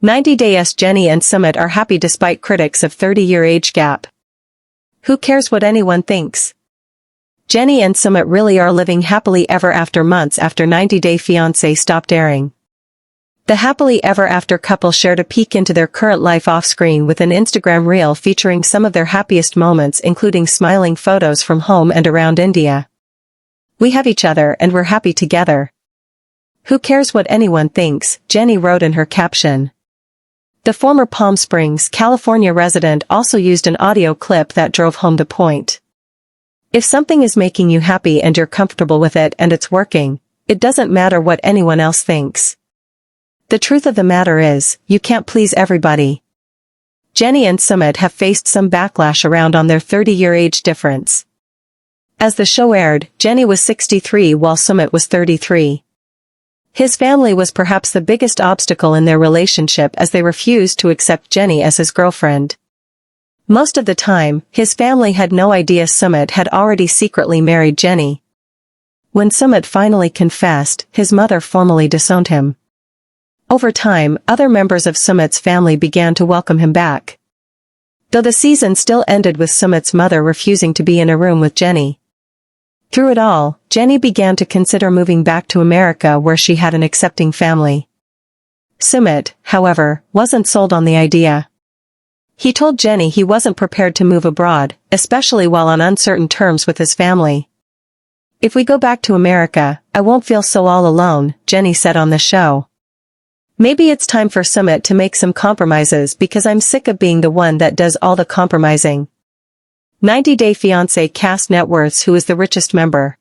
90 Days Jenny and Sumit are happy despite critics of 30-year age gap. Who cares what anyone thinks? Jenny and Sumit really are living happily ever after months after 90 Day Fiancé stopped airing. The happily ever after couple shared a peek into their current life off-screen with an Instagram reel featuring some of their happiest moments, including smiling photos from home and around India. "We have each other and we're happy together. Who cares what anyone thinks," Jenny wrote in her caption. The former Palm Springs, California resident also used an audio clip that drove home the point. If something is making you happy and you're comfortable with it and it's working, it doesn't matter what anyone else thinks. The truth of the matter is, you can't please everybody. Jenny and Sumit have faced some backlash around on their 30-year age difference. As the show aired, Jenny was 63 while Sumit was 33. His family was perhaps the biggest obstacle in their relationship as they refused to accept Jenny as his girlfriend. Most of the time, his family had no idea Sumit had already secretly married Jenny. When Sumit finally confessed, his mother formally disowned him. Over time, other members of Sumit's family began to welcome him back. Though the season still ended with Sumit's mother refusing to be in a room with Jenny. Through it all, Jenny began to consider moving back to America where she had an accepting family. Sumit, however, wasn't sold on the idea. He told Jenny he wasn't prepared to move abroad, especially while on uncertain terms with his family. "If we go back to America, I won't feel so all alone," Jenny said on the show. "Maybe it's time for Sumit to make some compromises because I'm sick of being the one that does all the compromising." 90 Day Fiancé cast net worths. Who is the richest member?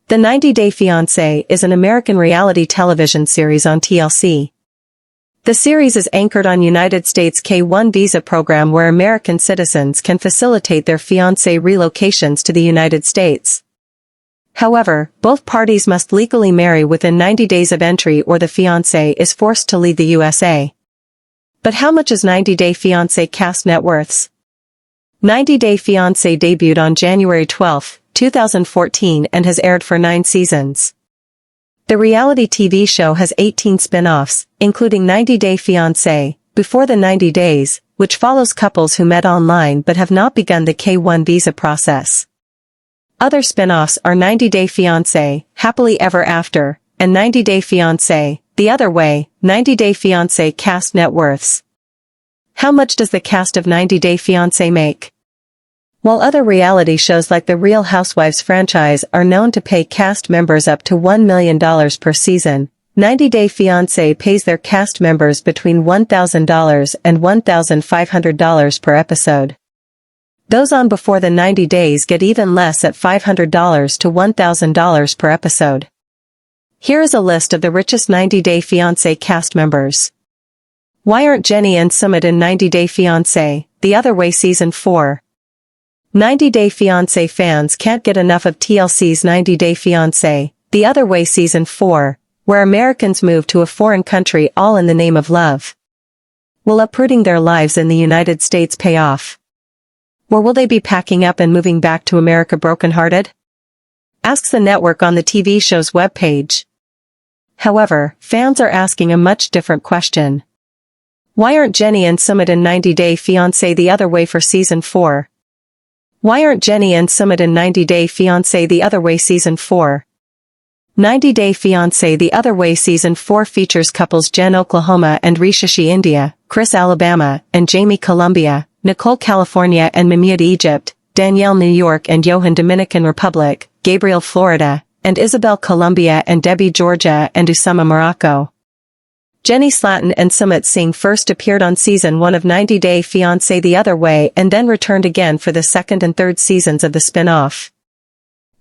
The 90 Day Fiancé is an American reality television series on TLC. The series is anchored on United States K-1 visa program where American citizens can facilitate their fiancé relocations to the United States. However, both parties must legally marry within 90 days of entry or the fiancé is forced to leave the USA. But how much is 90 Day Fiancé cast net worths? 90 Day Fiancé debuted on January 12, 2014 and has aired for 9 seasons. The reality TV show has 18 spin-offs, including 90 Day Fiancé, Before the 90 Days, which follows couples who met online but have not begun the K-1 visa process. Other spin-offs are 90 Day Fiancé, Happily Ever After, and 90 Day Fiancé, The Other Way. 90 Day Fiancé cast net worths. How much does the cast of 90 Day Fiancé make? While other reality shows like the Real Housewives franchise are known to pay cast members up to $1 million per season, 90 Day Fiancé pays their cast members between $1,000 and $1,500 per episode. Those on Before the 90 Days get even less at $500 to $1,000 per episode. Here is a list of the richest 90 Day Fiancé cast members. Why aren't Jenny and Sumit in 90 Day Fiancé, The Other Way Season 4? 90 Day Fiancé fans can't get enough of TLC's 90 Day Fiancé, The Other Way Season 4, where Americans move to a foreign country all in the name of love. Will uprooting their lives in the United States pay off? Or will they be packing up and moving back to America brokenhearted? Asks the network on the TV show's webpage. However, fans are asking a much different question. Why aren't Jenny and Sumit in 90 Day Fiancé The Other Way for Season 4? Why aren't Jenny and Sumit in 90 Day Fiancé The Other Way Season 4? 90 Day Fiancé The Other Way Season 4 features couples Jen Oklahoma and Rishishi India, Chris Alabama and Jamie Colombia, Nicole California and Mahmoud Egypt, Danielle New York and Johan Dominican Republic, Gabriel Florida, and Isabel Colombia and Debbie Georgia and Usama Morocco. Jenny Slatin and Sumit Singh first appeared on Season 1 of 90 Day Fiancé The Other Way and then returned again for the second and third seasons of the spin-off.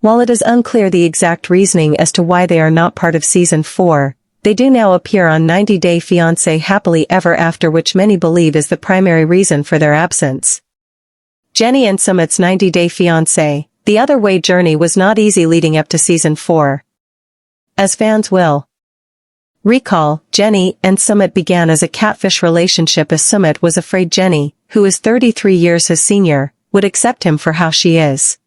While it is unclear the exact reasoning as to why they are not part of Season 4, they do now appear on 90 Day Fiancé Happily Ever After, which many believe is the primary reason for their absence. Jenny and Sumit's 90 Day Fiancé, The Other Way journey was not easy leading up to Season 4. As fans will recall, Jenny and Sumit began as a catfish relationship as Sumit was afraid Jenny, who is 33 years his senior, would accept him for how she is.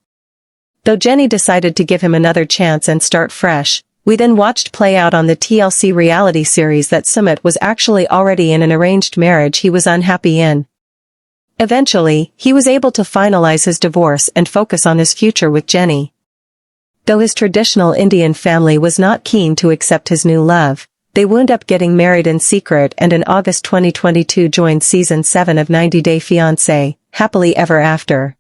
Though Jenny decided to give him another chance and start fresh, We then watched play out on the TLC reality series that Sumit was actually already in an arranged marriage he was unhappy in. Eventually, he was able to finalize his divorce and focus on his future with Jenny. Though his traditional Indian family was not keen to accept his new love, they wound up getting married in secret and in August 2022 joined season 7 of 90 Day Fiancé, Happily Ever After.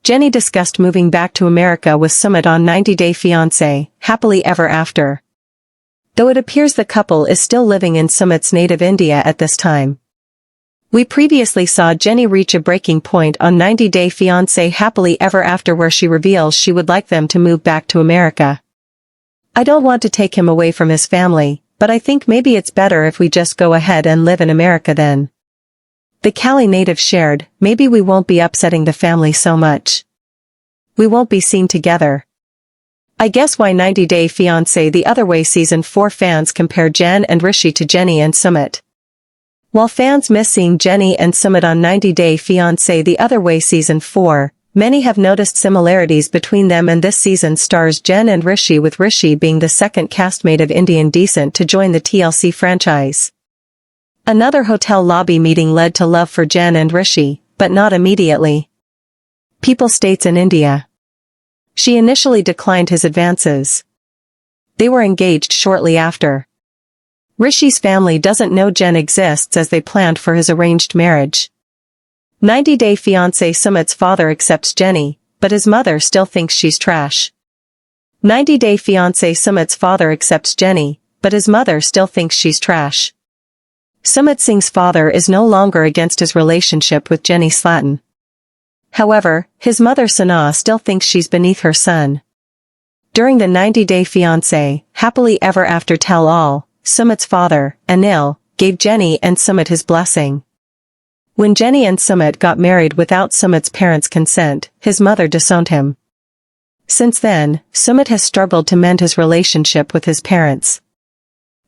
Jenny discussed moving back to America with Sumit on 90 Day Fiancé, Happily Ever After. Though it appears the couple is still living in Sumit's native India at this time. We previously saw Jenny reach a breaking point on 90 Day Fiancé Happily Ever After where she reveals she would like them to move back to America. I don't want to take him away from his family, but I think maybe it's better if we just go ahead and live in America then. The Cali native shared, maybe we won't be upsetting the family so much. We won't be seen together. I guess why 90 Day Fiancé The Other Way Season 4 fans compare Jen and Rishi to Jenny and Sumit. While fans miss seeing Jenny and Sumit on 90 Day Fiancé The Other Way Season 4, many have noticed similarities between them and this season stars Jen and Rishi, with Rishi being the second castmate of Indian descent to join the TLC franchise. Another hotel lobby meeting led to love for Jen and Rishi, but not immediately. People states in India. She initially declined his advances. They were engaged shortly after. Rishi's family doesn't know Jen exists as they planned for his arranged marriage. 90 Day Fiancé Sumit's father accepts Jenny, but his mother still thinks she's trash. 90 Day Fiancé Sumit's father accepts Jenny, but his mother still thinks she's trash. Sumit Singh's father is no longer against his relationship with Jenny Slatin. However, his mother Sana still thinks she's beneath her son. During the 90 Day Fiancé, Happily Ever After tell-all, Sumit's father, Anil, gave Jenny and Sumit his blessing. When Jenny and Sumit got married without Sumit's parents' consent, his mother disowned him. Since then, Sumit has struggled to mend his relationship with his parents.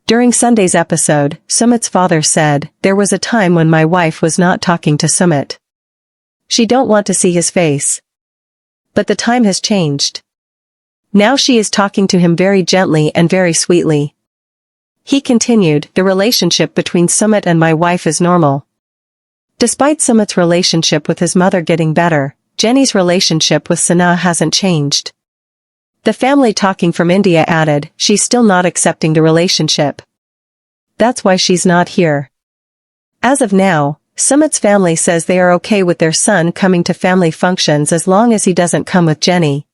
During Sunday's episode, Sumit's father said, "There was a time when my wife was not talking to Sumit. She don't want to see his face. But the time has changed. Now she is talking to him very gently and very sweetly." He continued, "The relationship between Sumit and my wife is normal." Despite Sumit's relationship with his mother getting better, Jenny's relationship with Sana hasn't changed. The family talking from India added, "She's still not accepting the relationship. That's why she's not here." As of now, Sumit's family says they are okay with their son coming to family functions as long as he doesn't come with Jenny.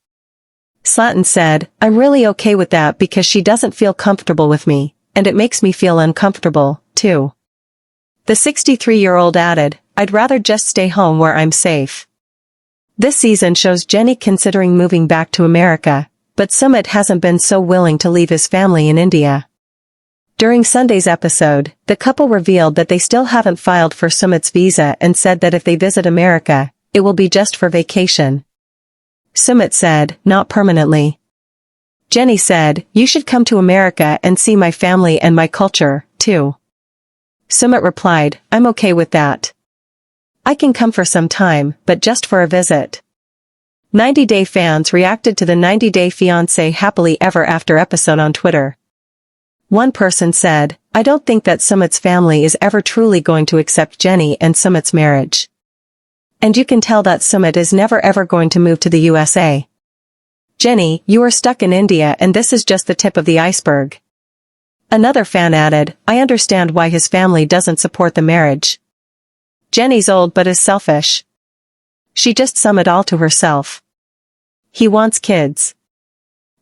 Slatin said, "I'm really okay with that because she doesn't feel comfortable with me, and it makes me feel uncomfortable, too." The 63-year-old added, "I'd rather just stay home where I'm safe." This season shows Jenny considering moving back to America, but Sumit hasn't been so willing to leave his family in India. During Sunday's episode, the couple revealed that they still haven't filed for Sumit's visa and said that if they visit America, it will be just for vacation. Sumit said, "Not permanently." Jenny said, "You should come to America and see my family and my culture, too." Sumit replied, "I'm okay with that. I can come for some time, but just for a visit." 90 Day fans reacted to the 90 Day Fiancé Happily Ever After episode on Twitter. One person said, "I don't think that Sumit's family is ever truly going to accept Jenny and Sumit's marriage. And you can tell that Sumit is never ever going to move to the USA. Jenny, you are stuck in India and this is just the tip of the iceberg." Another fan added, "I understand why his family doesn't support the marriage. Jenny's old but is selfish. She just sum it all to herself. He wants kids.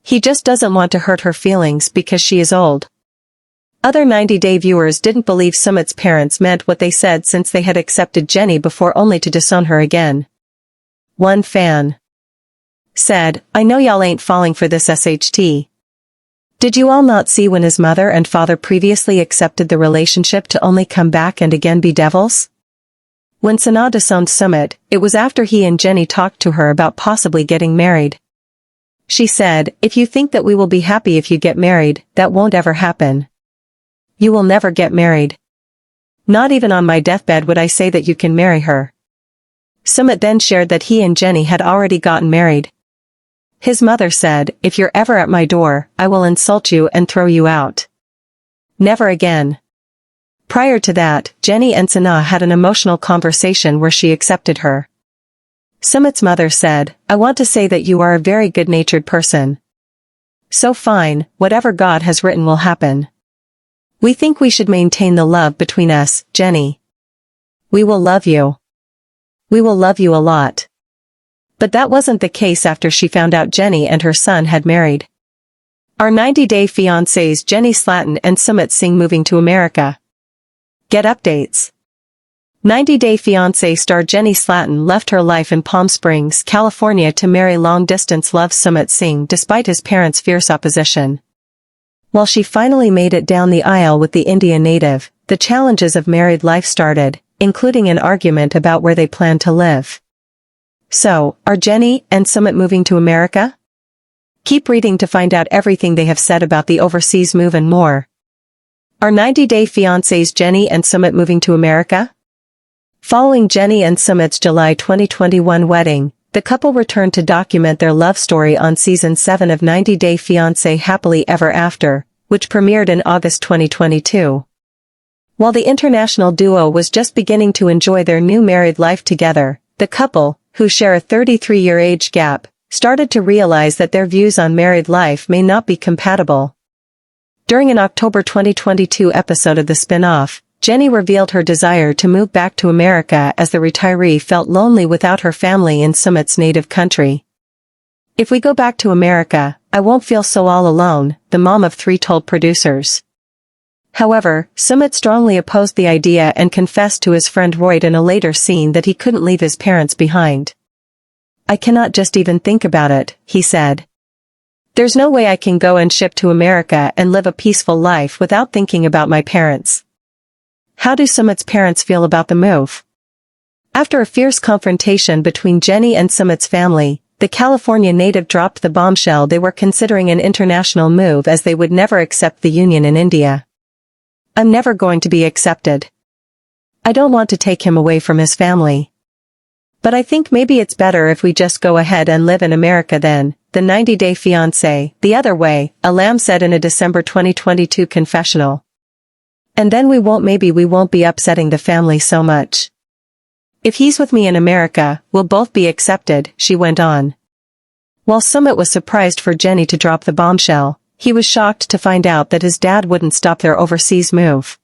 He just doesn't want to hurt her feelings because she is old." Other 90 Day viewers didn't believe Sumit's parents meant what they said since they had accepted Jenny before only to disown her again. One fan said, "I know y'all ain't falling for this SHT. Did you all not see when his mother and father previously accepted the relationship to only come back and again be devils? When Sana disowned Sumit, it was after he and Jenny talked to her about possibly getting married. She said, 'If you think that we will be happy if you get married, that won't ever happen. You will never get married. Not even on my deathbed would I say that you can marry her.' Sumit then shared that he and Jenny had already gotten married. His mother said, "If you're ever at my door, I will insult you and throw you out. Never again." Prior to that, Jenny and Sana had an emotional conversation where she accepted her. Sumit's mother said, "I want to say that you are a very good-natured person. So fine, whatever God has written will happen. We think we should maintain the love between us, Jenny. We will love you. We will love you a lot." But that wasn't the case after she found out Jenny and her son had married. Our 90-day fiancés Jenny Slatin and Sumit Singh moving to America. Get updates. 90-day fiancé star Jenny Slatin left her life in Palm Springs, California to marry long-distance love Sumit Singh despite his parents' fierce opposition. While she finally made it down the aisle with the Indian native, the challenges of married life started, including an argument about where they planned to live. So, are Jenny and Sumit moving to America? Keep reading to find out everything they have said about the overseas move and more. Are 90-day fiancés Jenny and Sumit moving to America? Following Jenny and Sumit's July 2021 wedding, the couple returned to document their love story on Season 7 of 90-Day Fiancé Happily Ever After, which premiered in August 2022. While the international duo was just beginning to enjoy their new married life together, the couple, who share a 33-year age gap, started to realize that their views on married life may not be compatible. During an October 2022 episode of the spin-off, Jenny revealed her desire to move back to America as the retiree felt lonely without her family in Sumit's native country. "If we go back to America, I won't feel so all alone," the mom of three told producers. However, Sumit strongly opposed the idea and confessed to his friend Royd in a later scene that he couldn't leave his parents behind. "I cannot just even think about it," he said. "There's no way I can go and ship to America and live a peaceful life without thinking about my parents." How do Sumit's parents feel about the move? After a fierce confrontation between Jenny and Sumit's family, the California native dropped the bombshell they were considering an international move as they would never accept the union in India. "I'm never going to be accepted. I don't want to take him away from his family. But I think maybe it's better if we just go ahead and live in America then," the 90-day fiancé, the other way, Alam said in a December 2022 confessional. "And then we won't be upsetting the family so much. If he's with me in America, we'll both be accepted," she went on. While Sumit was surprised for Jenny to drop the bombshell, he was shocked to find out that his dad wouldn't stop their overseas move.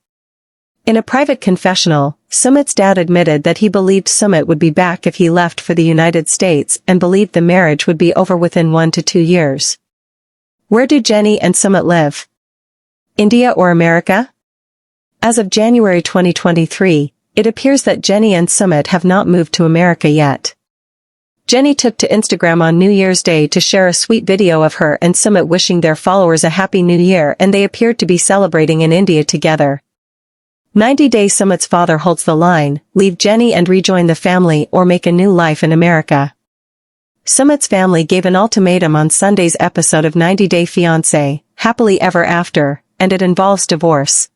In a private confessional, Sumit's dad admitted that he believed Sumit would be back if he left for the United States and believed the marriage would be over within 1 to 2 years. Where do Jenny and Sumit live? India or America? As of January 2023, it appears that Jenny and Sumit have not moved to America yet. Jenny took to Instagram on New Year's Day to share a sweet video of her and Sumit wishing their followers a Happy New Year, and they appeared to be celebrating in India together. 90-day Sumit's father holds the line, leave Jenny and rejoin the family or make a new life in America. Sumit's family gave an ultimatum on Sunday's episode of 90-Day Fiancé, Happily Ever After, and it involves divorce.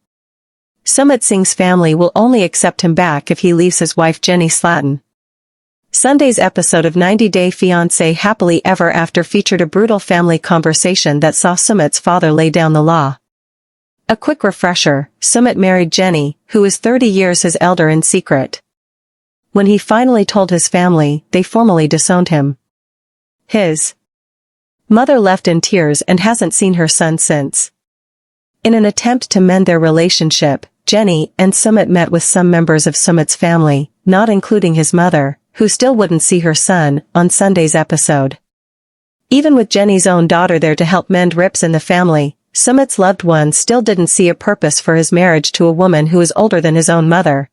Sumit Singh's family will only accept him back if he leaves his wife Jenny Slatin. Sunday's episode of 90-Day Fiancé Happily Ever After featured a brutal family conversation that saw Sumit's father lay down the law. A quick refresher, Sumit married Jenny, who is 30 years his elder, in secret. When he finally told his family, they formally disowned him. His mother left in tears and hasn't seen her son since. In an attempt to mend their relationship, Jenny and Sumit met with some members of Sumit's family, not including his mother, who still wouldn't see her son, on Sunday's episode. Even with Jenny's own daughter there to help mend rips in the family, Sumit's loved one still didn't see a purpose for his marriage to a woman who is older than his own mother.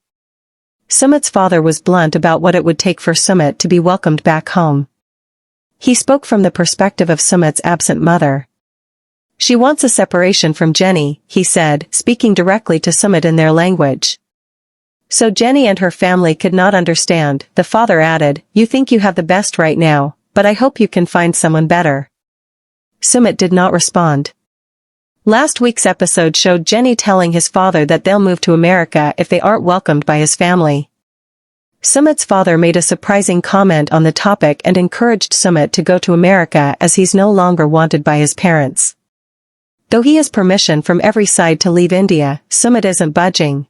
Sumit's father was blunt about what it would take for Sumit to be welcomed back home. He spoke from the perspective of Sumit's absent mother. "She wants a separation from Jenny," he said, speaking directly to Sumit in their language. "So Jenny and her family could not understand," the father added. "You think you have the best right now, but I hope you can find someone better." Sumit did not respond. Last week's episode showed Jenny telling his father that they'll move to America if they aren't welcomed by his family. Sumit's father made a surprising comment on the topic and encouraged Sumit to go to America as he's no longer wanted by his parents. Though he has permission from every side to leave India, Sumit isn't budging.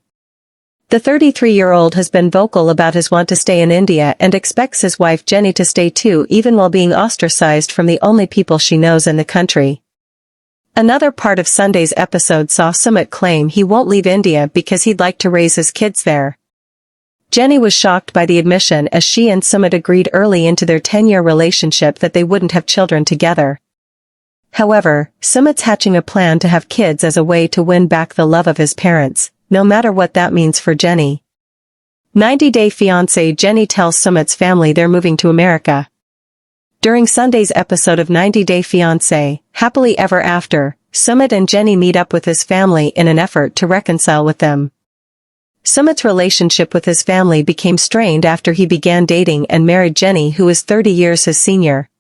The 33-year-old has been vocal about his want to stay in India and expects his wife Jenny to stay too, even while being ostracized from the only people she knows in the country. Another part of Sunday's episode saw Sumit claim he won't leave India because he'd like to raise his kids there. Jenny was shocked by the admission as she and Sumit agreed early into their 10-year relationship that they wouldn't have children together. However, Sumit's hatching a plan to have kids as a way to win back the love of his parents, no matter what that means for Jenny. 90-Day Fiancé Jenny tells Sumit's family they're moving to America. During Sunday's episode of 90-Day Fiancé, Happily Ever After, Sumit and Jenny meet up with his family in an effort to reconcile with them. Sumit's relationship with his family became strained after he began dating and married Jenny, who is 30 years his senior.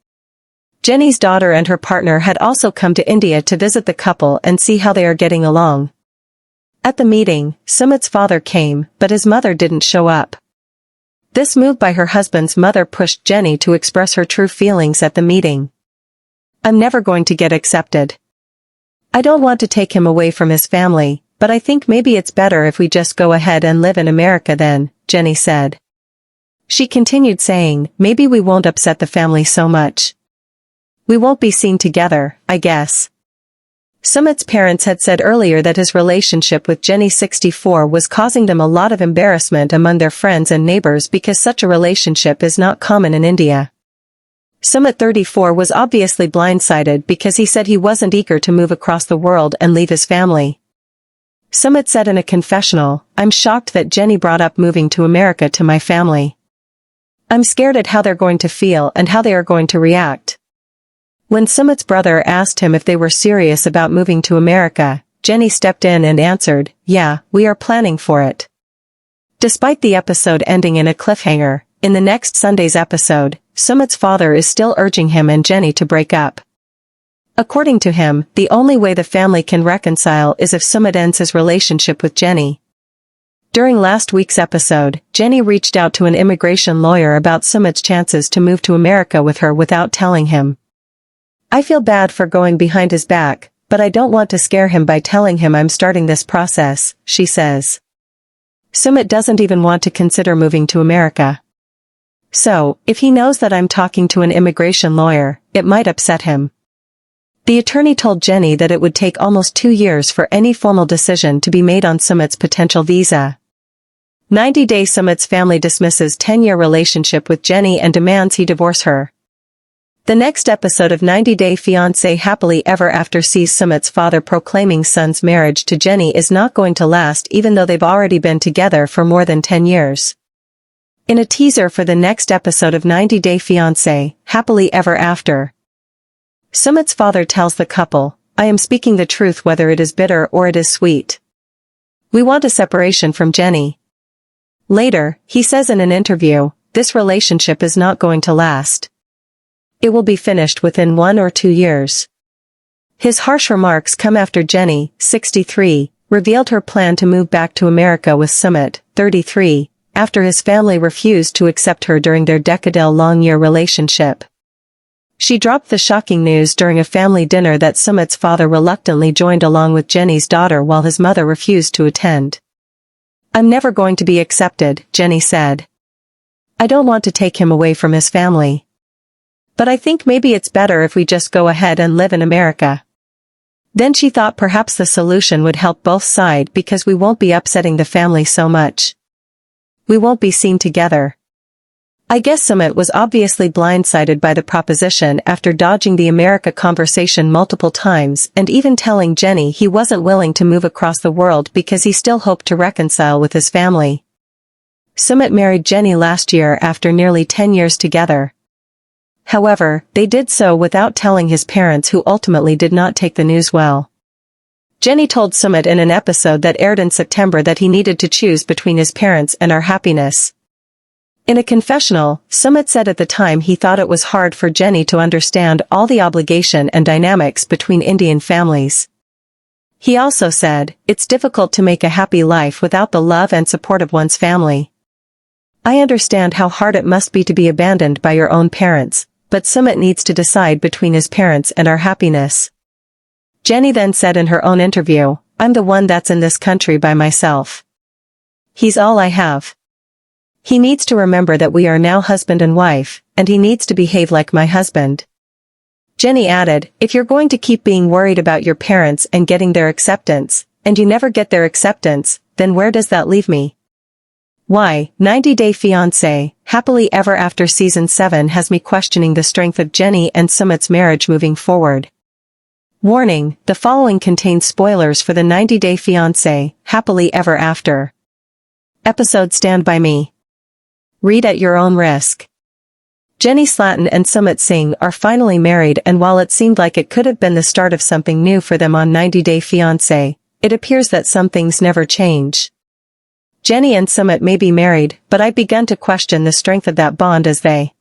Jenny's daughter and her partner had also come to India to visit the couple and see how they are getting along. At the meeting, Sumit's father came, but his mother didn't show up. This move by her husband's mother pushed Jenny to express her true feelings at the meeting. "I'm never going to get accepted. I don't want to take him away from his family, but I think maybe it's better if we just go ahead and live in America then," Jenny said. She continued saying, "Maybe we won't upset the family so much. We won't be seen together, I guess." Sumit's parents had said earlier that his relationship with Jenny 64 was causing them a lot of embarrassment among their friends and neighbors because such a relationship is not common in India. Sumit 34 was obviously blindsided because he said he wasn't eager to move across the world and leave his family. Sumit said in a confessional, "I'm shocked that Jenny brought up moving to America to my family. I'm scared at how they're going to feel and how they are going to react." When Sumit's brother asked him if they were serious about moving to America, Jenny stepped in and answered, "Yeah, we are planning for it." Despite the episode ending in a cliffhanger, in the next Sunday's episode, Sumit's father is still urging him and Jenny to break up. According to him, the only way the family can reconcile is if Sumit ends his relationship with Jenny. During last week's episode, Jenny reached out to an immigration lawyer about Sumit's chances to move to America with her without telling him. "I feel bad for going behind his back, but I don't want to scare him by telling him I'm starting this process," she says. Sumit doesn't even want to consider moving to America. So, if he knows that I'm talking to an immigration lawyer, it might upset him. The attorney told Jenny that it would take almost 2 years for any formal decision to be made on Sumit's potential visa. 90-Day Sumit's family dismisses 10-year relationship with Jenny and demands he divorce her. The next episode of 90-Day Fiancé Happily Ever After sees Sumit's father proclaiming son's marriage to Jenny is not going to last even though they've already been together for more than 10 years. In a teaser for the next episode of 90-Day Fiancé Happily Ever After, Sumit's father tells the couple, "I am speaking the truth whether it is bitter or it is sweet. We want a separation from Jenny." Later, he says in an interview, "This relationship is not going to last. It will be finished within 1 or 2 years." His harsh remarks come after Jenny, 63, revealed her plan to move back to America with Sumit, 33, after his family refused to accept her during their decade-long relationship. She dropped the shocking news during a family dinner that Sumit's father reluctantly joined along with Jenny's daughter while his mother refused to attend. "I'm never going to be accepted," Jenny said. "I don't want to take him away from his family. But I think maybe it's better if we just go ahead and live in America." Then she thought perhaps the solution would help both sides because we won't be upsetting the family so much. We won't be seen together. I guess Sumit was obviously blindsided by the proposition after dodging the America conversation multiple times and even telling Jenny he wasn't willing to move across the world because he still hoped to reconcile with his family. Sumit married Jenny last year after nearly 10 years together. However, they did so without telling his parents, who ultimately did not take the news well. Jenny told Sumit in an episode that aired in September that he needed to choose between his parents and our happiness. In a confessional, Sumit said at the time he thought it was hard for Jenny to understand all the obligation and dynamics between Indian families. He also said, "It's difficult to make a happy life without the love and support of one's family. I understand how hard it must be to be abandoned by your own parents, but Sumit needs to decide between his parents and our happiness. Jenny then said in her own interview, I'm the one that's in this country by myself. He's all I have. He needs to remember that we are now husband and wife, and he needs to behave like my husband. Jenny added, if you're going to keep being worried about your parents and getting their acceptance, and you never get their acceptance, then where does that leave me? Why, 90 Day Fiancé, Happily Ever After Season 7 has me questioning the strength of Jenny and Sumit's marriage moving forward. Warning, the following contains spoilers for the 90 Day Fiancé, Happily Ever After episode Stand By Me. Read at your own risk. Jenny Slatin and Sumit Singh are finally married, and while it seemed like it could have been the start of something new for them on 90 Day Fiancé, it appears that some things never change. Jenny and Sumit may be married, but I've begun to question the strength of that bond as they